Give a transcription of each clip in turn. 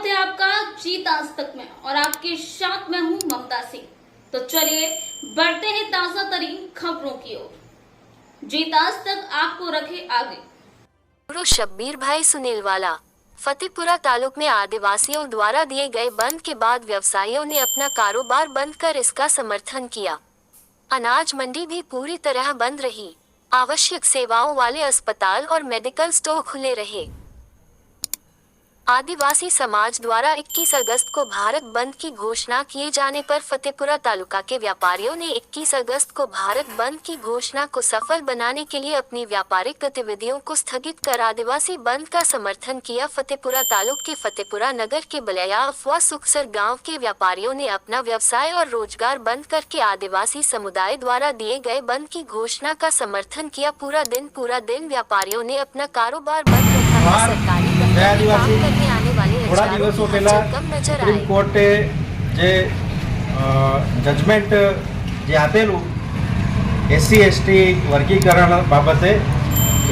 स्वागत है आपका जीत आज तक में और आपके साथ मैं हूं ममता सिंह। तो चलिए बढ़ते हैं ताजा तरीन खबरों की ओर। जीत आज तक आपको रखे आगे। शब्बीर भाई सुनीलवाला। फतेहपुरा तालुक में आदिवासियों द्वारा दिए गए बंद के बाद व्यवसायियों ने अपना कारोबार बंद कर इसका समर्थन किया। अनाज मंडी भी पूरी तरह बंद रही। आवश्यक सेवाओं वाले अस्पताल और मेडिकल स्टोर खुले रहे। आदिवासी समाज द्वारा 21 अगस्त को भारत बंद की घोषणा किए जाने पर फतेहपुरा तालुका के व्यापारियों ने 21 अगस्त को भारत बंद की घोषणा को सफल बनाने के लिए अपनी व्यापारिक गतिविधियों को स्थगित कर आदिवासी बंद का समर्थन किया। फतेहपुरा तालुक के फतेहपुरा नगर के बलैया अफवाह सुखसर गांव के व्यापारियों ने अपना व्यवसाय और रोजगार बंद करके आदिवासी समुदाय द्वारा दिए गए बंद की घोषणा का समर्थन किया। पूरा दिन व्यापारियों ने अपना कारोबार बंद रखा। सरकारी थोड़ा दिवसों पहला सुप्रीम कोर्टे जे जजमेंट जे आपेलू एससी एसटी वर्गीकरण बाबते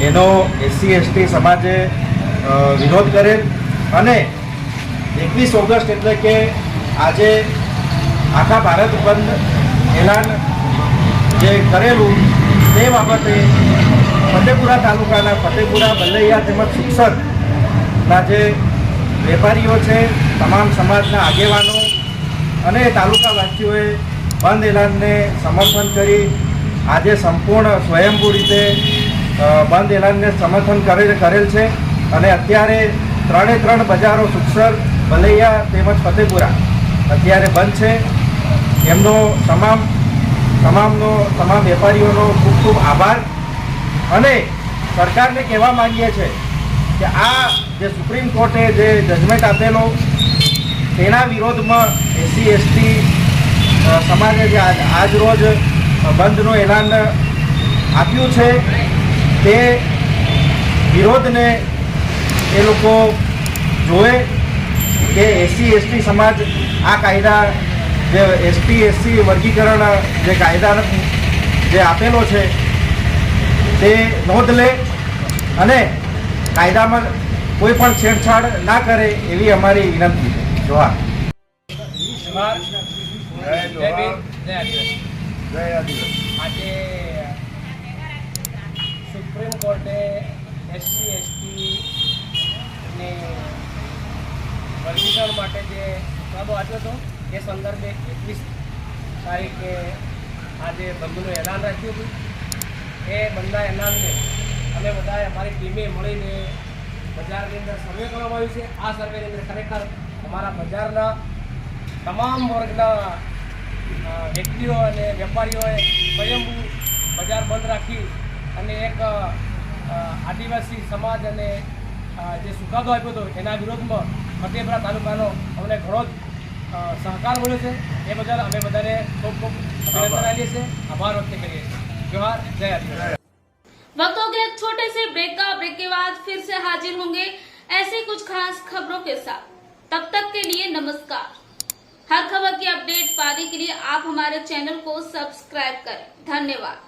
एनो एससी एसटी समाजे विरोध करेल अने 21 ऑगस्ट एटले के आजे आखा भारत बंद ऐलान जे करेलू ते बाबते फतेहपुरा तालुकाना फतेहपुरा बलैया तेमज सुखसर ना जे वेपारीओ छे तमाम समाजना आगेवानो अने तालुकावासीओए बंद एलानने समर्थन करी आज संपूर्ण स्वयंभू रीते बंद एलानने समर्थन करेल छे अने अत्यारे त्रे त्रण बजारो सुखसर बलैया तेमज फतेहपुरा अत्यारे बंद छे। एमनो તમામ વેપારીઓનો ખૂબ ખૂબ આભાર અને સરકારને કહેવા માંગીએ છીએ કે આ જે સુપ્રીમ કોર્ટે જે જજમેન્ટ આપેલો તેના વિરોધમાં એસસી એસટી સમાજે જે આજ રોજ બંધનું એલાન આપ્યું છે તે વિરોધને એ લોકો જોવે કે એસસી એસટી સમાજ આ કાયદા જે એસટી એસસી વર્ગીકરણ જે કાયદા જે આપેલો છે તે નોંધ લે અને કાયદામાં કોઈ પણ છેડછાડ ના કરે એવી અમારી વિનંતી છે। જોહાર। આજે સુપ્રીમ કોર્ટે એસસી એસટી ને વર્ગીકરણ માટે જે ચુકાદો આપ્યો હતો એ સંદર્ભે 21 તારીખે આજે બંધનું એલાન રાખ્યું હતું। એ બંધના એલાનને અમે બધાએ અમારી ટીમે મળીને બજારની અંદર સર્વે કરવામાં આવ્યું છે। આ સર્વેની અંદર ખરેખર અમારા બજારના તમામ વર્ગના વ્યક્તિઓ અને વેપારીઓએ સ્વયંભૂ બજાર બંધ રાખી અને એક આદિવાસી સમાજ અને જે ચુકાદો આપ્યો હતો એના વિરોધમાં ફતેહપુરા તાલુકાનો અમને ઘણો सहकार મળ્યો છે। એ બદલ અમે બધાને ખૂબ ખૂબ અભિનંદન આપીએ છીએ, આભાર વ્યક્ત કરીએ છીએ। जोहार, जय आदिवासी। वक्त हो गया एक छोटे से ब्रेक का। ब्रेक के बाद फिर से हाजिर होंगे ऐसी कुछ खास खबरों के साथ। तब तक के लिए नमस्कार। हर खबर की अपडेट पाने के लिए आप हमारे चैनल को सब्सक्राइब करें। धन्यवाद।